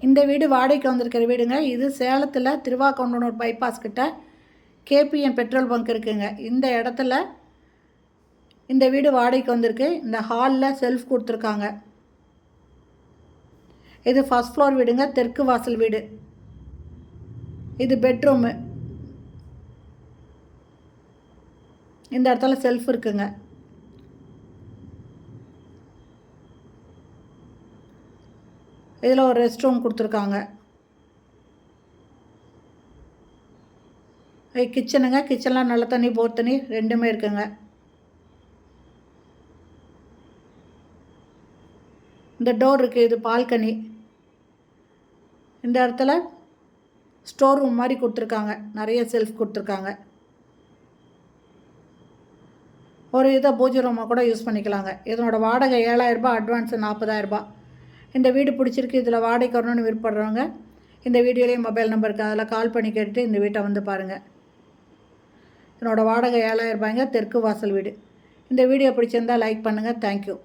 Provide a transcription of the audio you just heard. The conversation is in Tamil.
இந்த வீடு வாடகைக்கு வந்திருக்கிற வீடுங்க. இது சேலத்தில் திருவாக்கவுண்டனூர் பைபாஸ் கிட்ட கேபிஎன் பெட்ரோல் பங்க் இருக்குங்க. இந்த இடத்துல இந்த வீடு வாடகைக்கு வந்திருக்கு. இந்த ஹாலில் செல்ஃப் கொடுத்துருக்காங்க. இது ஃபர்ஸ்ட் ஃப்ளோர் வீடுங்க. தெற்கு வாசல் வீடு. இது பெட்ரூமு. இந்த இடத்துல செல்ஃப் இருக்குங்க. இதில் ஒரு ரெஸ்ட் ரூம் கொடுத்துருக்காங்க. கிச்சனுங்க. கிச்சனில் நல்ல தண்ணி போர் தண்ணி ரெண்டுமே இருக்குங்க. இந்த டோர் இருக்குது. இது பால்கனி. இந்த இடத்துல ஸ்டோர் ரூம் மாதிரி கொடுத்துருக்காங்க. நிறைய செல்ஃப் கொடுத்துருக்காங்க. ஒரு இதை பூஜை ரூமாக கூட யூஸ் பண்ணிக்கலாங்க. இதனோட வாடகை 7,000 ரூபாய், அட்வான்ஸு 40,000 ரூபாய். இந்த வீடு பிடிச்சிருக்கு. இதில் வாடகைக்கு வரணும்னு விருப்பப்படுறவங்க இந்த வீடியோலேயே மொபைல் நம்பர் இருக்குது. அதில் கால் பண்ணி கேட்டுட்டு இந்த வீட்டை வந்து பாருங்கள். இதனோட வாடகை 7,000 ரூபாய்ங்க. தெற்கு வாசல் வீடு. இந்த வீடியோ பிடிச்சிருந்தால் லைக் பண்ணுங்கள். தேங்க்யூ.